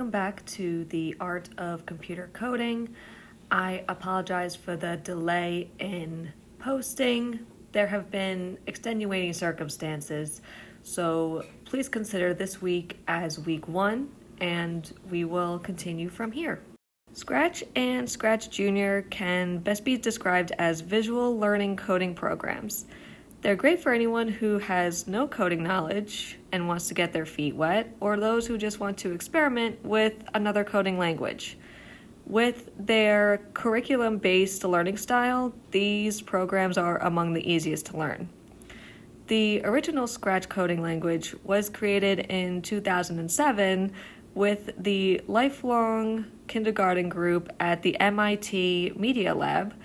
welcome back to the Art of Computer Coding. I apologize for the delay in posting. There have been extenuating circumstances, so please consider this week as week 1, and we will continue from here. Scratch and Scratch Junior can best be described as visual learning coding programs. They're great for anyone who has no coding knowledge and wants to get their feet wet, or those who just want to experiment with another coding language. With their curriculum-based learning style, these programs are among the easiest to learn. The original Scratch coding language was created in 2007 with the lifelong kindergarten group at the MIT Media Lab,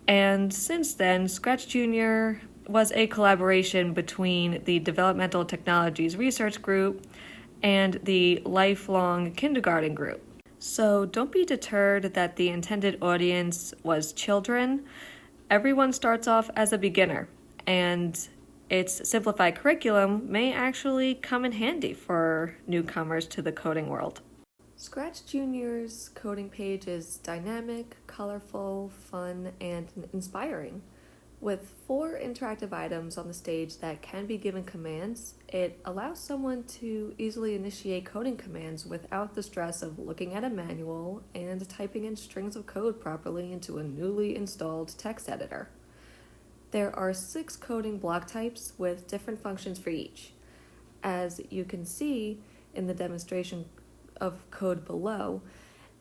and since then, Scratch Junior was a collaboration between the Developmental Technologies Research Group and the Lifelong Kindergarten Group. So don't be deterred that the intended audience was children. Everyone starts off as a beginner, and its simplified curriculum may actually come in handy for newcomers to the coding world. Scratch Junior's coding page is dynamic, colorful, fun, and inspiring. With 4 interactive items on the stage that can be given commands, it allows someone to easily initiate coding commands without the stress of looking at a manual and typing in strings of code properly into a newly installed text editor. There are 6 coding block types with different functions for each. As you can see in the demonstration of code below,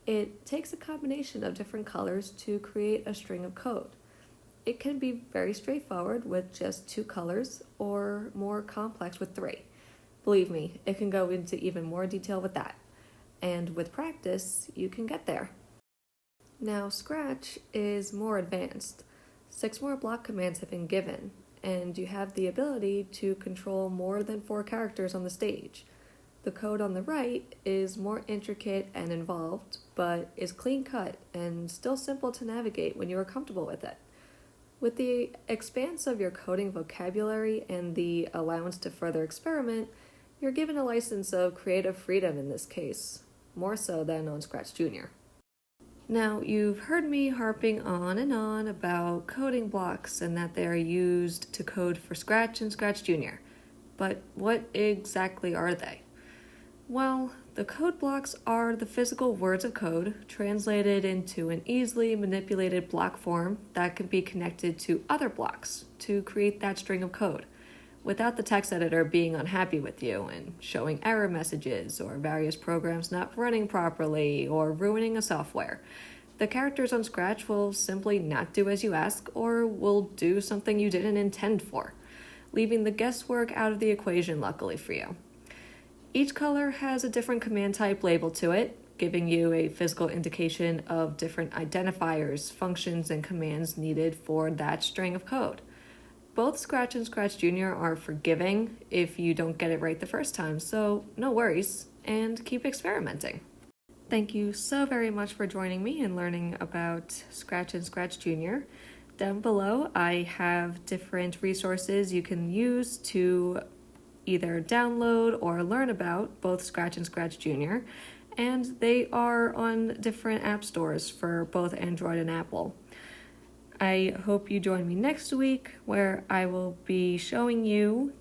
it takes a combination of different colors to create a string of code. It can be very straightforward with just 2 colors or more complex with 3. Believe me, it can go into even more detail with that. And with practice, you can get there. Now, Scratch is more advanced. 6 more block commands have been given, and you have the ability to control more than 4 characters on the stage. The code on the right is more intricate and involved, but is clean-cut and still simple to navigate when you are comfortable with it. With the expanse of your coding vocabulary and the allowance to further experiment, you're given a license of creative freedom in this case, more so than on Scratch Junior. Now, you've heard me harping on and on about coding blocks and that they are used to code for Scratch and Scratch Junior. But what exactly are they? Well, the code blocks are the physical words of code translated into an easily manipulated block form that can be connected to other blocks to create that string of code, without the text editor being unhappy with you and showing error messages or various programs not running properly or ruining a software. The characters on Scratch will simply not do as you ask or will do something you didn't intend for, leaving the guesswork out of the equation, luckily for you. Each color has a different command type labeled to it, giving you a physical indication of different identifiers, functions, and commands needed for that string of code. Both Scratch and Scratch Junior are forgiving if you don't get it right the first time, so no worries, and keep experimenting. Thank you so very much for joining me and learning about Scratch and Scratch Junior. Down below, I have different resources you can use to either download or learn about both Scratch and Scratch Junior, and they are on different app stores for both Android and Apple. I hope you join me next week, where I will be showing you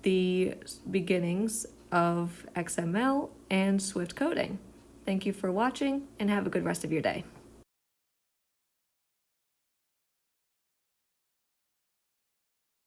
the beginnings of XML and Swift coding. Thank you for watching, and have a good rest of your day.